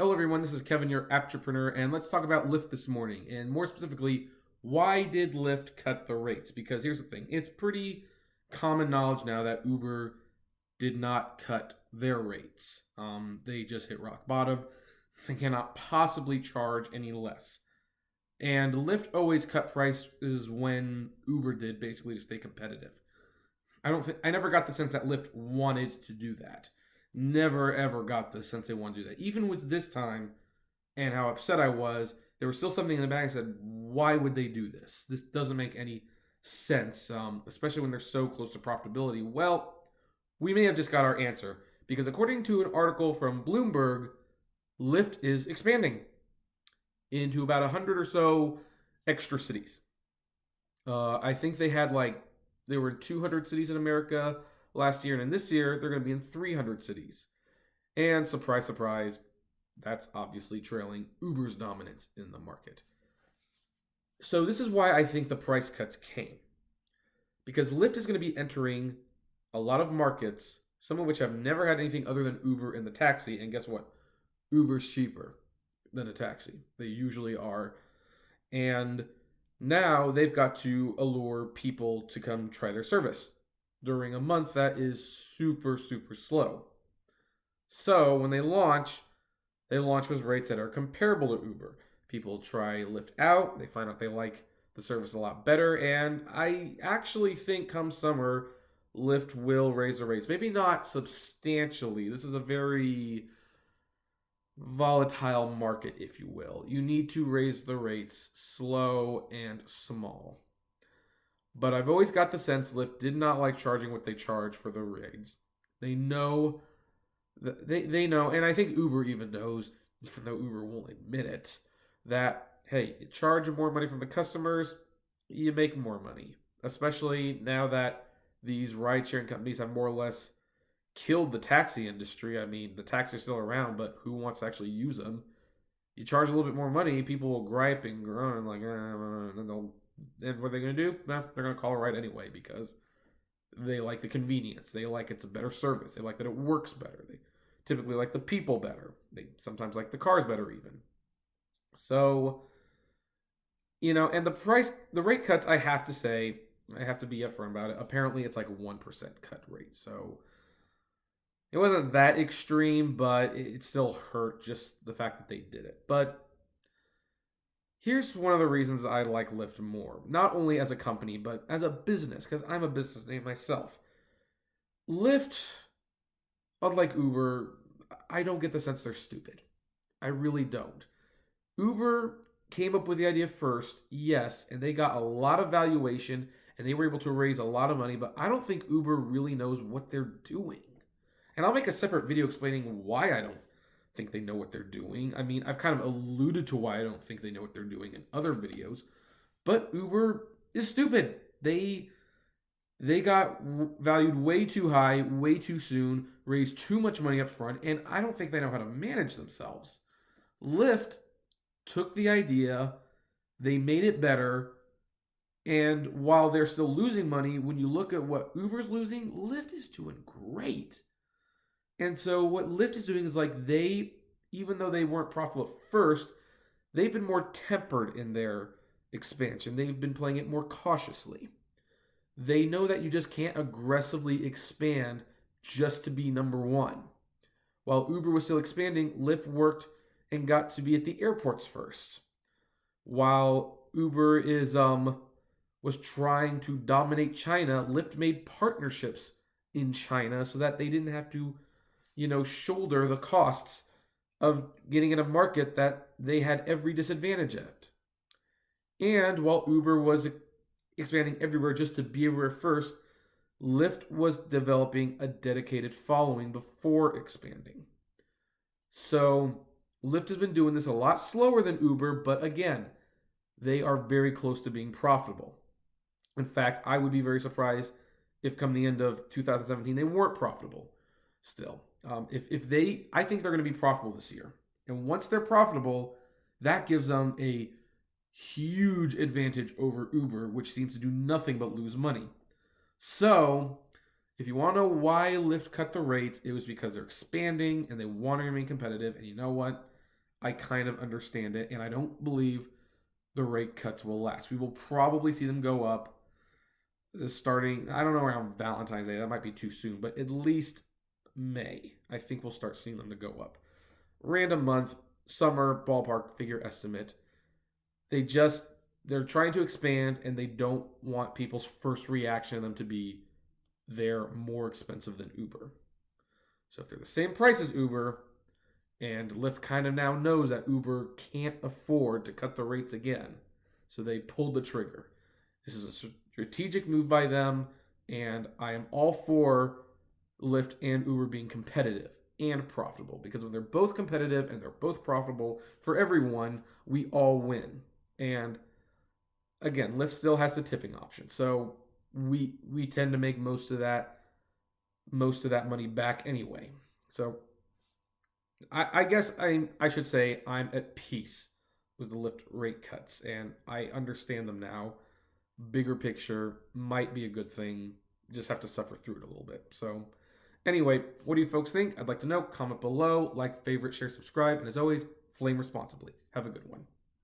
Hello, everyone. This is Kevin, your entrepreneur, and let's talk about Lyft this morning. And more specifically, why did Lyft cut the rates? Because here's the thing, it's pretty common knowledge now that Uber did not cut their rates. They just hit rock bottom. They cannot possibly charge any less. And Lyft always cut prices when Uber did, basically to stay competitive. I never got the sense that Lyft wanted to do that. Never ever got the sense they wanted to do that. Even with this time and how upset I was, there was still something in the back that said, why would they do this? This doesn't make any sense, especially when they're so close to profitability. Well, we may have just got our answer because according to an article from Bloomberg, Lyft is expanding into about 100 or so extra cities. I think they were in 200 cities in America last year, and in this year, they're going to be in 300 cities. And surprise, surprise, that's obviously trailing Uber's dominance in the market. So this is why I think the price cuts came. Because Lyft is going to be entering a lot of markets, some of which have never had anything other than Uber in the taxi. And guess what? Uber's cheaper than a taxi. They usually are. And now they've got to allure people to come try their service during a month that is super, super slow. So when they launch with rates that are comparable to Uber. People try Lyft out, they find out they like the service a lot better, and I actually think come summer, Lyft will raise the rates. Maybe not substantially. This is a very volatile market, if you will. You need to raise the rates slow and small. But I've always got the sense Lyft did not like charging what they charge for the rides. They know they know, and I think Uber even knows, even though Uber won't admit it, that hey, you charge more money from the customers, you make more money. Especially now that these ride-sharing companies have more or less killed the taxi industry. I mean, the taxis are still around, but who wants to actually use them? You charge a little bit more money, people will gripe and groan and and what are they going to do? They're going to call a ride anyway because they like the convenience. They like it's a better service. They like that it works better. They typically like the people better. They sometimes like the cars better even. So, and the rate cuts, I have to say, I have to be upfront about it. Apparently it's like a 1% cut rate. So it wasn't that extreme, but it still hurt just the fact that they did it. But here's one of the reasons I like Lyft more. Not only as a company, but as a business, because I'm a business name myself. Lyft, unlike Uber, I don't get the sense they're stupid. I really don't. Uber came up with the idea first, yes, and they got a lot of valuation and they were able to raise a lot of money, but I don't think Uber really knows what they're doing. And I'll make a separate video explaining why I don't think they know what they're doing. I mean, I've kind of alluded to why I don't think they know what they're doing in other videos, but Uber is stupid. They got valued way too high, way too soon, raised too much money up front, and I don't think they know how to manage themselves. Lyft took the idea, they made it better, and while they're still losing money, when you look at what Uber's losing, Lyft is doing great. And so what Lyft is doing is even though they weren't profitable at first, they've been more tempered in their expansion. They've been playing it more cautiously. They know that you just can't aggressively expand just to be number one. While Uber was still expanding, Lyft worked and got to be at the airports first. While Uber was trying to dominate China, Lyft made partnerships in China so that they didn't have to, shoulder the costs of getting in a market that they had every disadvantage at. And while Uber was expanding everywhere just to be everywhere first, Lyft was developing a dedicated following before expanding. So Lyft has been doing this a lot slower than Uber, but again, they are very close to being profitable. In fact, I would be very surprised if come the end of 2017 they weren't profitable still. I think they're going to be profitable this year. And once they're profitable, that gives them a huge advantage over Uber, which seems to do nothing but lose money. So if you want to know why Lyft cut the rates, it was because they're expanding and they want to remain competitive. And you know what? I kind of understand it, and I don't believe the rate cuts will last. We will probably see them go up starting, I don't know, around Valentine's Day. That might be too soon, but at least May. I think we'll start seeing them to go up. Random month, summer, ballpark figure estimate. They just, they're trying to expand and they don't want people's first reaction to them to be they're more expensive than Uber. So if they're the same price as Uber, and Lyft kind of now knows that Uber can't afford to cut the rates again, so they pulled the trigger. This is a strategic move by them, and I am all for Lyft and Uber being competitive and profitable, because when they're both competitive and they're both profitable for everyone, we all win. And again, Lyft still has the tipping option, so we tend to make most of that money back anyway. So I guess I should say I'm at peace with the Lyft rate cuts, and I understand them now. Bigger picture might be a good thing. Just have to suffer through it a little bit. So anyway, what do you folks think? I'd like to know. Comment below, like, favorite, share, subscribe, and as always, flame responsibly. Have a good one.